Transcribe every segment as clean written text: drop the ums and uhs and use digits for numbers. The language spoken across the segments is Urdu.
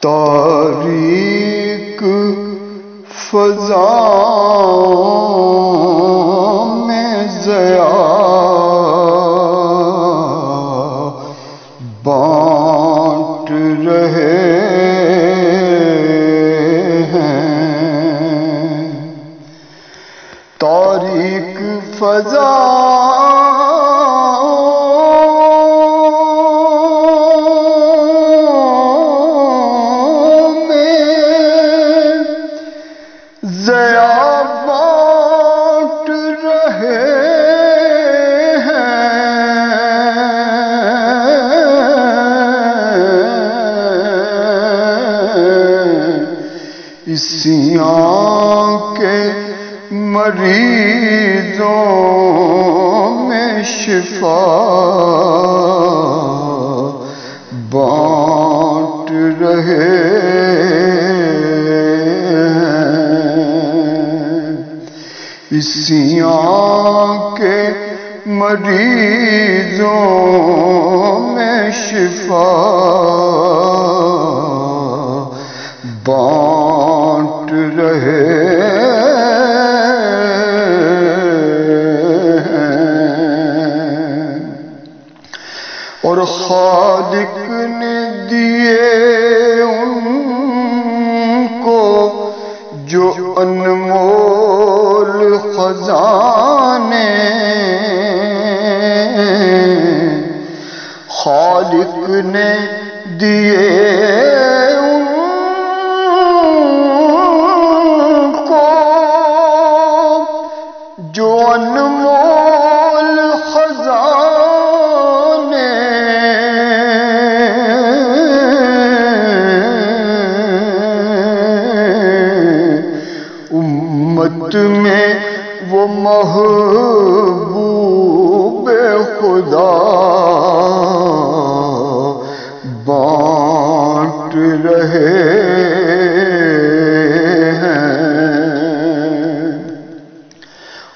تاریک فضاؤں میں ضیا بانٹ رہے ہیں، تاریک فضا سیاں کے مریضوں میں شفا بانٹ رہے ہیں، سیاں کے مریضوں میں شفا بانٹ رہے ہیں، اور خالق نے دیے ان کو جو انمول خزانے، خالق نے دیے جو انمول خزانے، امت میں وہ محبوب خدا بانٹ رہے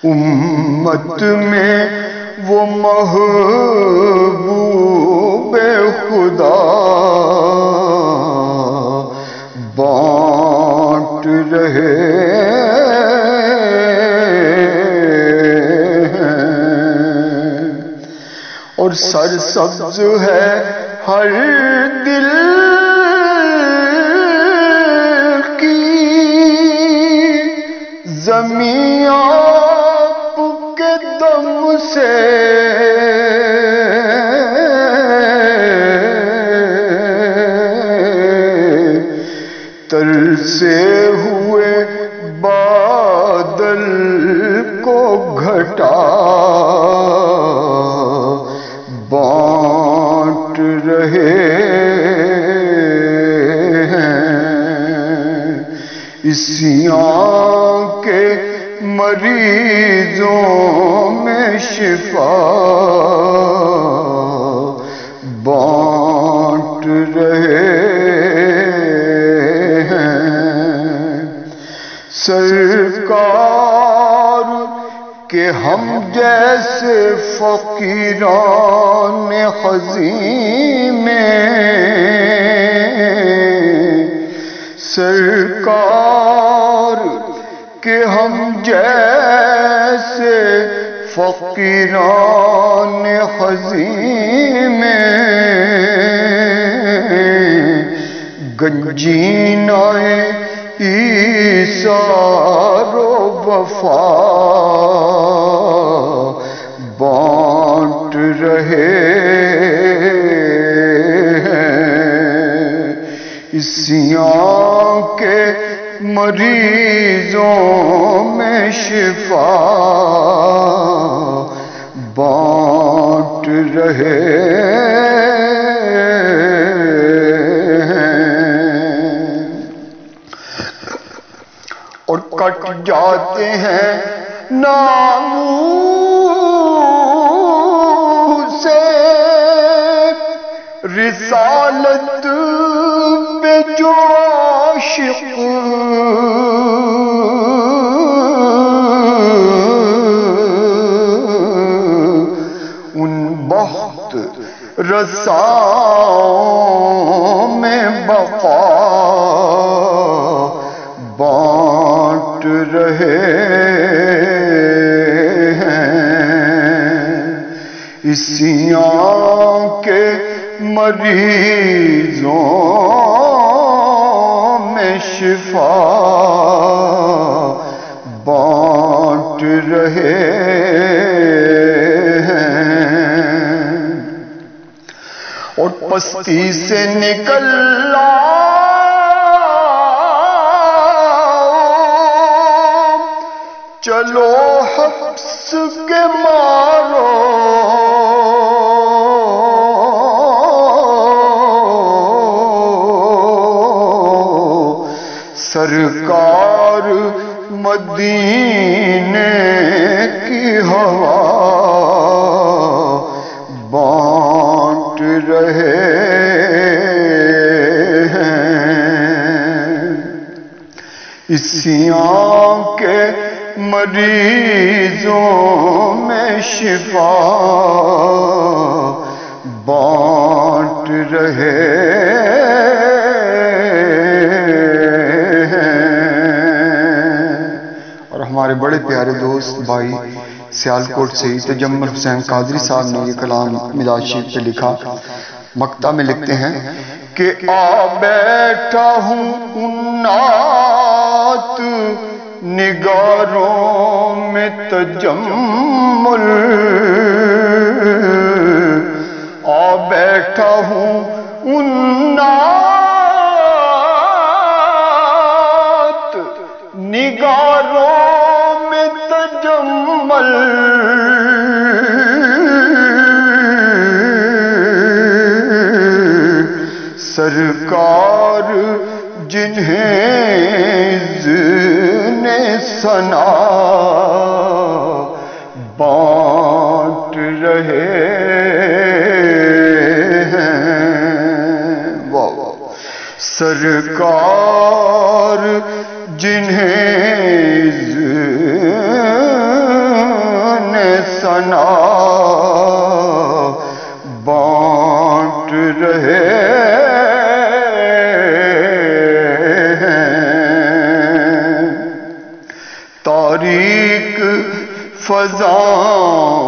امت میں وہ محبوب خدا بانٹ رہے ہیں، اور سرسبز ہے ہر دل کی زمین دم سے، ترسے ہوئے بادل کو گھٹا بانٹ رہے ہیں، سیاں کے مریضوں میں شفا بانٹ رہے ہیں، سرکار کہ ہم جیسے فقیران خزیں میں، سرکار کہ ہم جیسے فقیران خزیں میں گنجینائے ایثار و وفا بانٹ رہے ہیں، سیاں کے مریضوں میں شفا بانٹ رہے ہیں، اور کٹ جاتے ہیں ناموس رسالت پہ جو عاشق ان بخت رساؤں میں بقا بانٹ رہے اسیاں کے مریضوں میں شفا بانٹ رہے ہیں اور پستی سے نکل چلو حبس کے مارو سرکار مدینے کی ہوا بانٹ رہے ہیں اسیاں کے مریضوں میں شفا بانٹ رہے اور ہمارے بڑے پیارے دوست بھائی سیالکوٹ سے تجمل حسین قادری صاحب نے یہ کلام مداد شریف پہ لکھا. مقطع میں لکھتے ہیں کہ آ بیٹھا ہوں انات نگاروں میں تجمل آ بیٹھا ہوں انات نگاروں میں تجمل سرکار جنہیں ثنا بانٹ رہے ہیں سرکار جنہیں ثنا بانٹ رہے تاریک فضاؤں